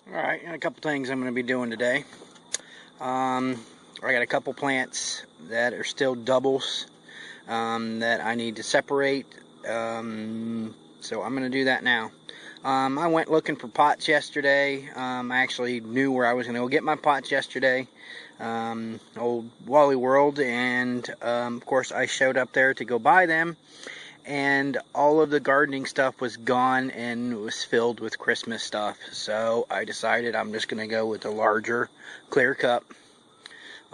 Alright, and a couple things I'm going to be doing today. I got a couple plants that are still doubles that I need to separate, so I'm going to do that now. I went looking for pots yesterday. I actually knew where I was going to go get my pots yesterday, old Wally World, and of course I showed up there to go buy them. And all of the gardening stuff was gone and was filled with Christmas stuff. So I decided I'm just going to go with a larger clear cup.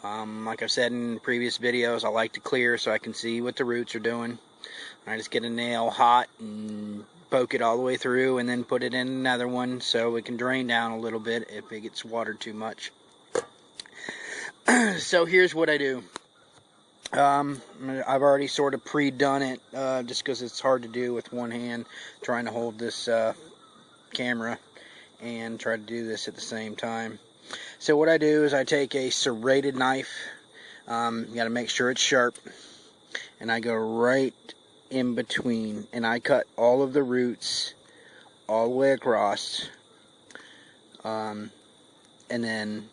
Like I've said in previous videos, I like to clear so I can see what the roots are doing. I just get a nail hot and poke it all the way through and then put it in another one so it can drain down a little bit if it gets watered too much. So here's what I do. I've already sort of pre-done it, just because it's hard to do with one hand, trying to hold this camera and try to do this at the same time. So what I do is I take a serrated knife, you got to make sure it's sharp, and I go right in between, and I cut all of the roots all the way across, and then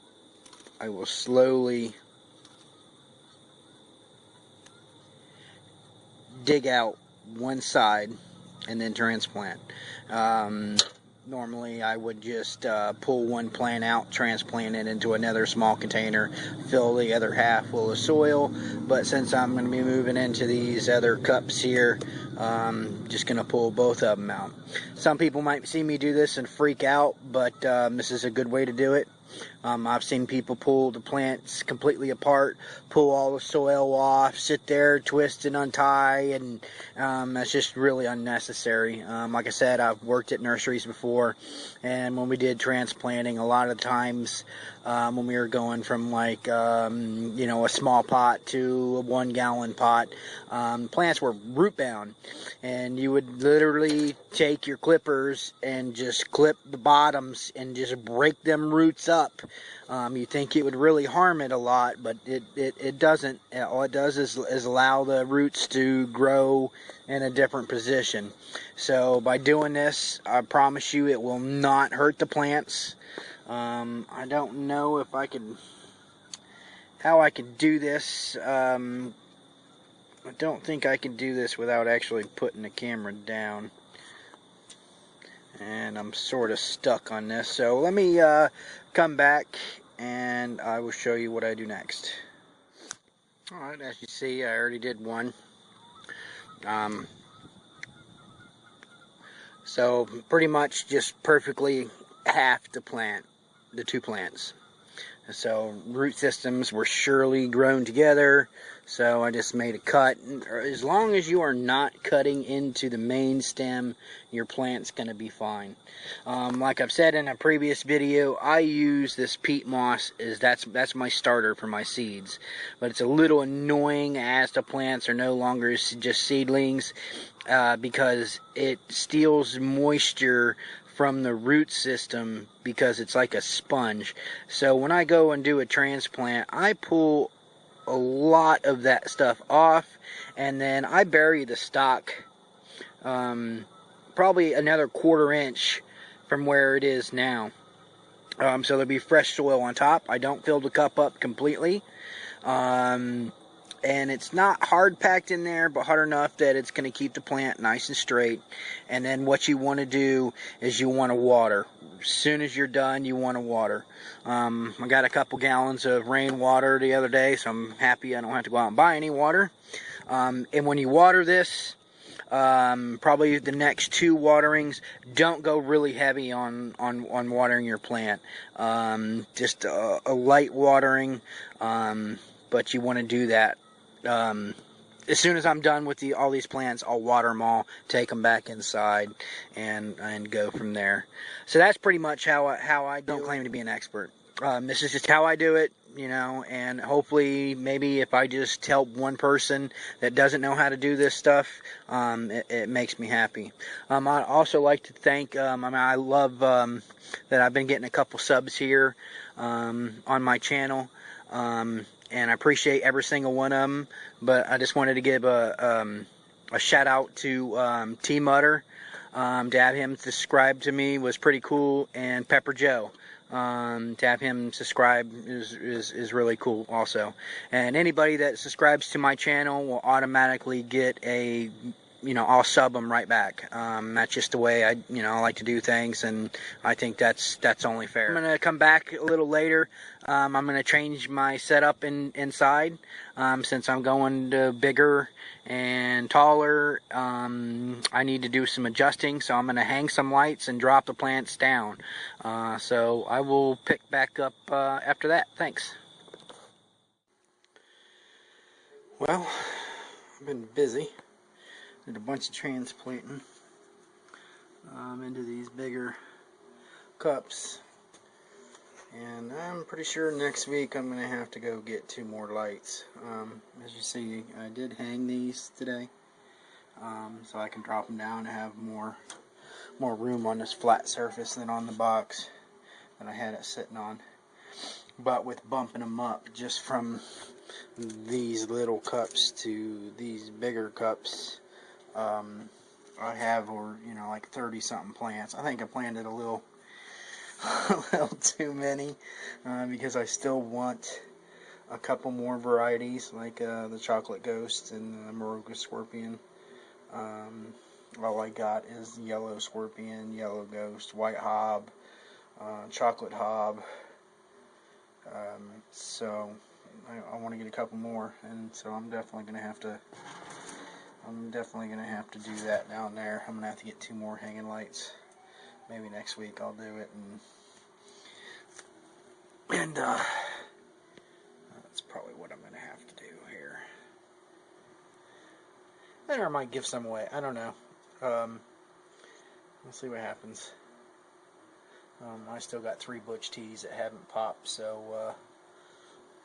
I will slowly dig out one side and then transplant. Normally I would just pull one plant out, transplant it into another small container, fill the other half full of soil, but since I'm going to be moving into these other cups here, just going to pull both of them out. Some people might see me do this and freak out, but this is a good way to do it. I've seen people pull the plants completely apart, pull all the soil off, sit there, twist and untie, and that's just really unnecessary. Like I said, I've worked at nurseries before, and when we did transplanting, a lot of times when we were going from like a small pot to a 1 gallon pot, plants were root bound, and you would literally take your clippers and just clip the bottoms and just break them roots up. You think it would really harm it a lot, but it doesn't. All it does is allow the roots to grow in a different position. So by doing this, I promise you it will not hurt the plants. I don't know if I can, how I can do this. I don't think I can do this without actually putting the camera down. And I'm sort of stuck on this, so let me come back and I will show you what I do next. Alright, as you see, I already did one. So pretty much just perfectly half the plant, the two plants. So root systems were surely grown together, so I just made a cut. As long as you are not cutting into the main stem, your plant's going to be fine. Like I've said in a previous video, I use this peat moss, that's my starter for my seeds. But it's a little annoying as the plants are no longer just seedlings, because it steals moisture from the root system because it's like a sponge. So when I go and do a transplant, I pull a lot of that stuff off, and then I bury the stock probably another 1/4 inch from where it is now. So there'll be fresh soil on top. I don't fill the cup up completely. And it's not hard packed in there, but hard enough that it's going to keep the plant nice and straight. And then what you want to do is you want to water. As soon as you're done, you want to water. I got a couple gallons of rainwater the other day, so I'm happy I don't have to go out and buy any water. And when you water this, probably the next 2 waterings, don't go really heavy on watering your plant. Just a light watering, but you want to do that. As soon as I'm done with all these plants, I'll water them all, take them back inside, and go from there. So that's pretty much how I don't claim to be an expert. This is just how I do it, and hopefully maybe if I just help one person that doesn't know how to do this stuff, it makes me happy. I'd also like to thank, I love that I've been getting a couple subs here on my channel. And I appreciate every single one of them, but I just wanted to give a shout out to T Mutter. To have him subscribe to me was pretty cool, and Pepper Joe. to have him subscribe is really cool also. And anybody that subscribes to my channel will automatically get a, I'll sub them right back. That's just the way I like to do things, and I think that's only fair. I'm gonna come back a little later. I'm gonna change my setup inside, since I'm going to bigger and taller. I need to do some adjusting, so I'm gonna hang some lights and drop the plants down. So I will pick back up after that. Thanks. Well, I've been busy. Did a bunch of transplanting into these bigger cups, and I'm pretty sure next week I'm going to have to go get 2 more lights. As you see, I did hang these today, so I can drop them down and have more room on this flat surface than on the box that I had it sitting on. But with bumping them up just from these little cups to these bigger cups, I have like 30 something plants. I think I planted a little too many, because I still want a couple more varieties, like the chocolate ghost and the Moruga scorpion. All I got is yellow scorpion, yellow ghost, white hob, chocolate hob. So I want to get a couple more, and so I'm definitely gonna have to do that down there. I'm gonna have to get 2 more hanging lights. Maybe next week I'll do it, and that's probably what I'm gonna have to do here. Then I might give some away. I don't know. We'll see what happens. I still got 3 butch teas that haven't popped, so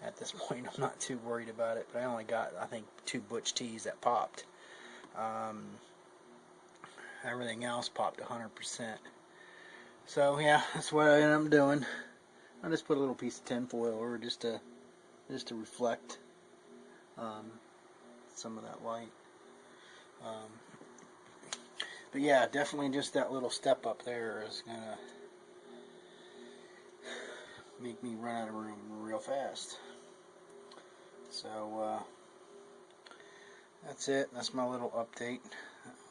at this point I'm not too worried about it. But I only got, I think, 2 butch teas that popped. Everything else popped 100%. So yeah, that's what I end up doing. I just put a little piece of tin foil over just to reflect some of that light. But yeah, definitely just that little step up there is gonna make me run out of room real fast. So that's it. That's my little update.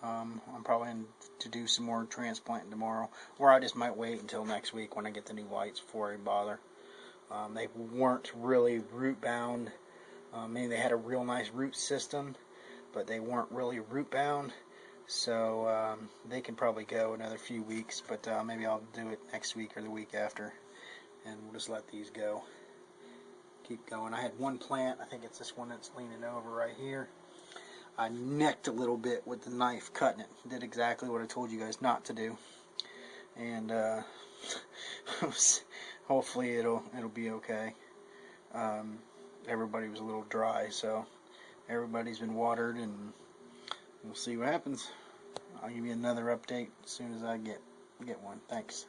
I'm probably going to do some more transplanting tomorrow, or I just might wait until next week when I get the new lights before I bother. They weren't really root bound. Maybe they had a real nice root system, but they weren't really root bound. So they can probably go another few weeks, but maybe I'll do it next week or the week after, and we'll just let these go. Keep going. I had one plant, I think it's this one that's leaning over right here. I necked a little bit with the knife cutting it. Did exactly what I told you guys not to do. And hopefully it'll be okay. Everybody was a little dry, so everybody's been watered, and we'll see what happens. I'll give you another update as soon as I get one. Thanks.